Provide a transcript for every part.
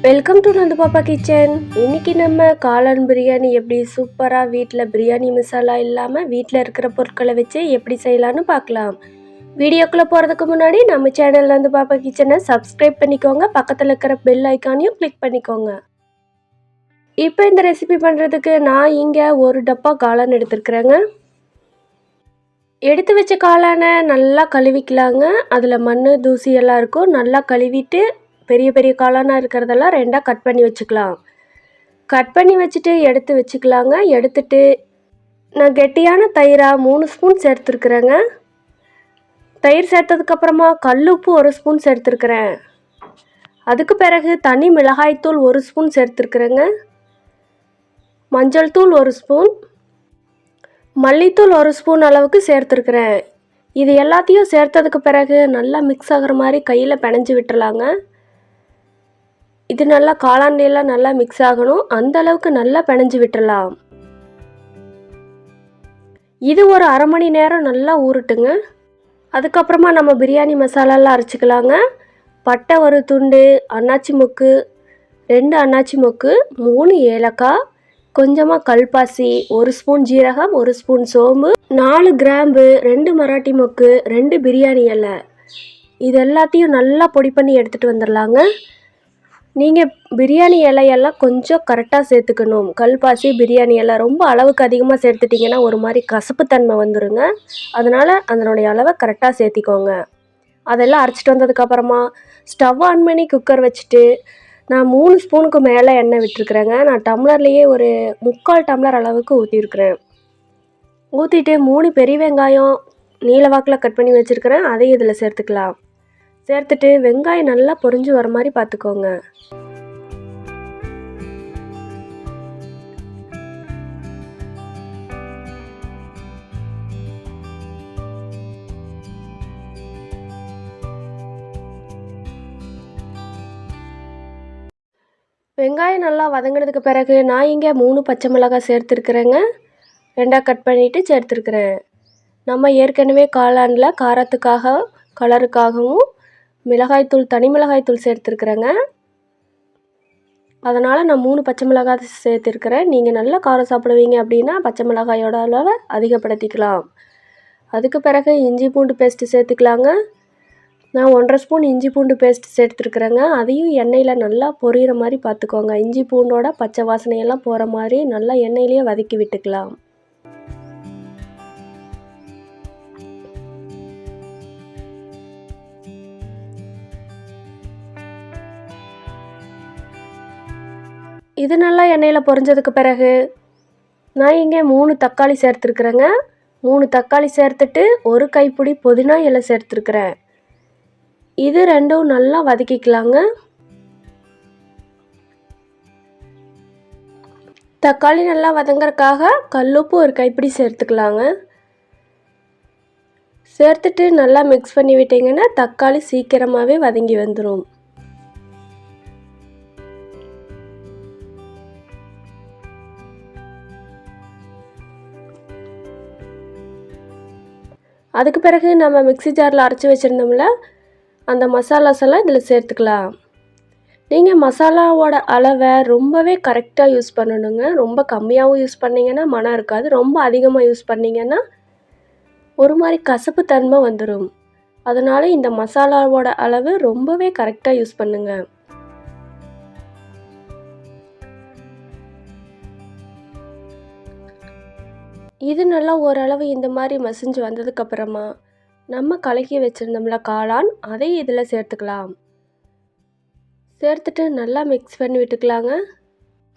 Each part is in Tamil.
வெல்கம் டு நந்து பாப்பா கிச்சன். இன்னைக்கு நம்ம காளான் பிரியாணி எப்படி சூப்பராக வீட்டில் பிரியாணி மசாலா இல்லாமல் வீட்டில் இருக்கிற பொருட்களை வச்சு எப்படி செய்யலான்னு பார்க்கலாம். வீடியோக்குள்ளே போகிறதுக்கு முன்னாடி நம்ம சேனலில் வந்து பாப்பா கிச்சனை சப்ஸ்கிரைப் பண்ணிக்கோங்க. பக்கத்தில் இருக்கிற பெல் ஐக்கானையும் கிளிக் பண்ணிக்கோங்க. இப்போ இந்த ரெசிபி பண்ணுறதுக்கு நான் இங்கே ஒரு டப்பா காளான் எடுத்துருக்குறேங்க. எடுத்து வச்ச காளானை நல்லா கழுவிக்கலாங்க. அதில் மண் தூசி எல்லாம் இருக்கும். நல்லா கழுவிட்டு பெரிய பெரிய காளானாக இருக்கிறதெல்லாம் ரெண்டாக கட் பண்ணி வச்சுக்கலாம். கட் பண்ணி வச்சுட்டு எடுத்து வச்சுக்கலாங்க. எடுத்துட்டு நான் கெட்டியான தயிராக 3 ஸ்பூன் சேர்த்துருக்குறேங்க. தயிர் சேர்த்ததுக்கப்புறமா கல்லுப்பு 1 ஸ்பூன் சேர்த்துருக்குறேன். அதுக்கு பிறகு தனி மிளகாய்த்தூள் 1 ஸ்பூன் சேர்த்துருக்குறேங்க. மஞ்சள் தூள் 1 ஸ்பூன், மல்லித்தூள் 1 ஸ்பூன் அளவுக்கு சேர்த்துருக்குறேன். இது எல்லாத்தையும் சேர்த்ததுக்கு பிறகு நல்லா மிக்ஸ் ஆகிற மாதிரி கையில் பிணைஞ்சு விட்டுறலாங்க. இது நல்லா காளான்லாம் நல்லா மிக்ஸ் ஆகணும். அந்த அளவுக்கு நல்லா பிணைஞ்சு விட்டுறலாம். இது ஒரு அரை மணி நேரம் நல்லா ஊறட்டுங்க. அதுக்கப்புறமா நம்ம பிரியாணி மசாலாலாம் அரைச்சிக்கலாங்க. பட்டை 1 துண்டு, அன்னாச்சி மொக்கு 2 அன்னாச்சி மொக்கு, 3 ஏலக்காய், கொஞ்சமாக கல்பாசி, 1 ஸ்பூன் ஜீரகம், 1 ஸ்பூன் சோம்பு, 4 கிராம்பு, 2 மராட்டி மொக்கு, 2 பிரியாணி இலை. இது எல்லாத்தையும் நல்லா பொடி பண்ணி எடுத்துகிட்டு வந்துடலாங்க. நீங்கள் பிரியாணி இலையெல்லாம் கொஞ்சம் கரெக்டாக சேர்த்துக்கணும். கல்பாசி, பிரியாணி இலை ரொம்ப அளவுக்கு அதிகமாக சேர்த்துட்டிங்கன்னா ஒரு மாதிரி கசப்புத்தன்மை வந்துடுங்க. அதனால் அதனுடைய அளவை கரெக்டாக சேர்த்திக்கோங்க. அதெல்லாம் அரைச்சிட்டு வந்ததுக்கப்புறமா ஸ்டவ் ஆன் பண்ணி குக்கர் வச்சுட்டு நான் 3 ஸ்பூனுக்கு மேலே எண்ணெய் விட்டுருக்குறேங்க. நான் டம்ளர்லேயே ஒரு 3/4 டம்ளர் அளவுக்கு ஊற்றிருக்கிறேன். ஊற்றிட்டு 3 பெரிய வெங்காயம் நீல வாக்கில் கட் பண்ணி வச்சுருக்கிறேன். அதையும் இதில் சேர்த்துக்கலாம். சேர்த்துட்டு வெங்காயம் நல்லா பொரிஞ்சு வர மாதிரி பார்த்துக்கோங்க. வெங்காயம் நல்லா வதங்கினதுக்கு பிறகு நான் இங்கே 3 பச்சை மிளகாய் சேர்த்துருக்குறேங்க. 2ஆக கட் பண்ணிவிட்டு சேர்த்துருக்குறேன். நம்ம ஏற்கனவே காளானில் காரத்துக்காக கலருக்காகவும் மிளகாய்த்தூள் தனி மிளகாய்த்தூள் சேர்த்துருக்குறேங்க. அதனால் நான் 3 பச்சை மிளகாய் சேர்த்துருக்குறேன். நீங்கள் நல்லா காரம் சாப்பிடுவீங்க அப்படின்னா பச்சை மிளகாயோட அளவை அதிகப்படுத்திக்கலாம். அதுக்கு பிறகு இஞ்சி பூண்டு பேஸ்ட்டு சேர்த்துக்கலாங்க. நான் 1/2 ஸ்பூன் இஞ்சி பூண்டு பேஸ்ட் சேர்த்துருக்குறேங்க. அதையும் எண்ணெயில் நல்லா பொரியிற மாதிரி பார்த்துக்கோங்க. இஞ்சி பூண்டோட பச்சை வாசனையெல்லாம் போகிற மாதிரி நல்லா எண்ணெயிலேயே வதக்கி விட்டுக்கலாம். இது நல்லா எண்ணெயில் பொரிஞ்சதுக்கு பிறகு நான் இங்கே 3 தக்காளி சேர்த்துருக்குறேங்க. 3 தக்காளி சேர்த்துட்டு 1 கைப்பிடி புதினா இலை சேர்த்துருக்குறேன். இது ரெண்டும் நல்லா வதக்கிக்கலாங்க. தக்காளி நல்லா வதங்கறதுக்காக கல்லுப்பு 1 கைப்பிடி சேர்த்துக்கலாங்க. சேர்த்துட்டு நல்லா மிக்ஸ் பண்ணி விட்டிங்கன்னா தக்காளி சீக்கிரமாகவே வதங்கி வந்துடும். அதுக்கு பிறகு நம்ம மிக்ஸி ஜாரில் அரைச்சி வச்சுருந்தோம்ல அந்த மசாலாஸ் எல்லாம் இதில் சேர்த்துக்கலாம். நீங்கள் மசாலாவோட அளவை ரொம்பவே கரெக்டாக யூஸ் பண்ணணுங்க. ரொம்ப கம்மியாகவும் யூஸ் பண்ணிங்கன்னா மனம் இருக்காது. ரொம்ப அதிகமாக யூஸ் பண்ணிங்கன்னா ஒரு மாதிரி கசப்பு தன்மை வந்துடும். அதனால் இந்த மசாலாவோட அளவு ரொம்பவே கரெக்டாக யூஸ் பண்ணுங்கள். இது நல்லா ஓரளவு இந்த மாதிரி மசிஞ்சு வந்ததுக்கப்புறமா நம்ம கலக்கி வச்சுருந்தோம்ல காளான், அதை இதில் சேர்த்துக்கலாம். சேர்த்துட்டு நல்லா மிக்ஸ் பண்ணி விட்டுக்கலாங்க.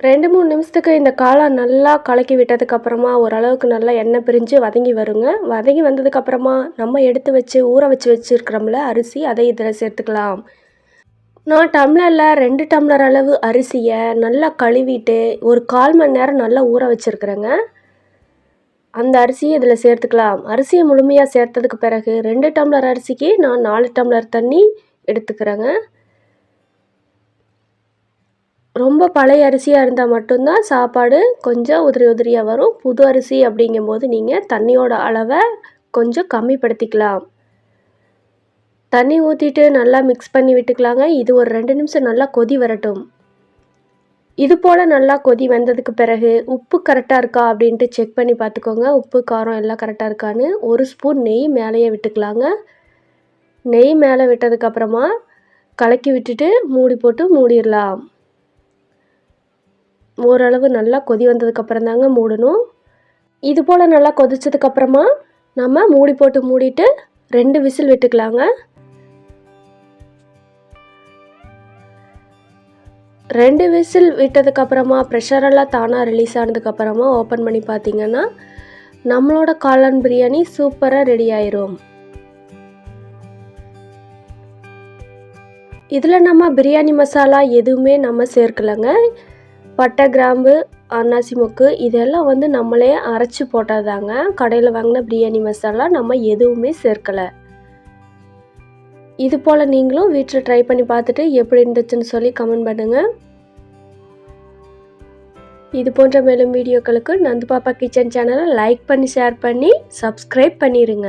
2-3 நிமிஷத்துக்கு இந்த காளான் நல்லா கலக்கி விட்டதுக்கப்புறமா ஓரளவுக்கு நல்லா எண்ணெய் பிரிஞ்சு வதங்கி வருங்க. வதங்கி வந்ததுக்கப்புறமா நம்ம எடுத்து வச்சு ஊற வச்சுருக்கிறோம்ல அரிசி, அதை இதில் சேர்த்துக்கலாம். நான் டம்ளரில் 2 டம்ளர் அளவு அரிசியை நல்லா கழுவிட்டு ஒரு 1/4 மணி நேரம் நல்லா ஊற வச்சுருக்குறேங்க. அந்த அரிசியை இதில் சேர்த்துக்கலாம். அரிசியை முழுமையாக சேர்த்ததுக்கு பிறகு 2 டம்ளர் அரிசிக்கு நான் 4 டம்ளர் தண்ணி எடுத்துக்கிறேங்க. ரொம்ப பழைய அரிசியாக இருந்தால் மட்டும்தான் சாப்பாடு கொஞ்சம் உதிரி உதிரியாக வரும். புது அரிசி அப்படிங்கும்போது நீங்கள் தண்ணியோட அளவை கொஞ்சம் கம்மிப்படுத்திக்கலாம். தண்ணி ஊற்றிட்டு நல்லா மிக்ஸ் பண்ணி விட்டுக்கலாங்க. இது ஒரு 2 நிமிஷம் நல்லா கொதி வரட்டும். இது போல் நல்லா கொதி வந்ததுக்கு பிறகு உப்பு கரெக்டாக இருக்கா அப்படின்ட்டு செக் பண்ணி பார்த்துக்கோங்க. உப்பு காரம் எல்லாம் கரெக்டாக இருக்கான்னு. 1 ஸ்பூன் நெய் மேலேயே விட்டுக்கலாங்க. நெய் மேலே விட்டதுக்கப்புறமா கலக்கி விட்டுட்டு மூடி போட்டு மூடிடலாம். ஓரளவு நல்லா கொதி வந்ததுக்கப்புறம் தாங்க மூடணும். இது போல் நல்லா கொதிச்சதுக்கப்புறமா நம்ம மூடி போட்டு மூடிட்டு 2 விசில் விட்டுக்கலாங்க. 2 விசில் விட்டதுக்கப்புறமா ப்ரெஷரெல்லாம் தானாக ரிலீஸ் ஆனதுக்கப்புறமா ஓப்பன் பண்ணி பார்த்தீங்கன்னா நம்மளோட காளான் பிரியாணி சூப்பராக ரெடி ஆயிரும். இதில் நம்ம பிரியாணி மசாலா எதுவுமே நம்ம சேர்க்கலைங்க. பட்டை, கிராம்பு, அன்னாசி மொக்கு இதெல்லாம் வந்து நம்மளே அரைச்சி போட்டதாங்க. கடையில் வாங்கின பிரியாணி மசாலா நம்ம எதுவுமே சேர்க்கலை. இது போல் நீங்களும் வீட்டில் ட்ரை பண்ணி பார்த்துட்டு எப்படி இருந்துச்சுன்னு சொல்லி கமெண்ட் பண்ணுங்கள். இது போன்ற மேலும் வீடியோக்களுக்கு நந்து பாப்பா கிச்சன் சேனலை லைக் பண்ணி ஷேர் பண்ணி சப்ஸ்கிரைப் பண்ணிடுங்க.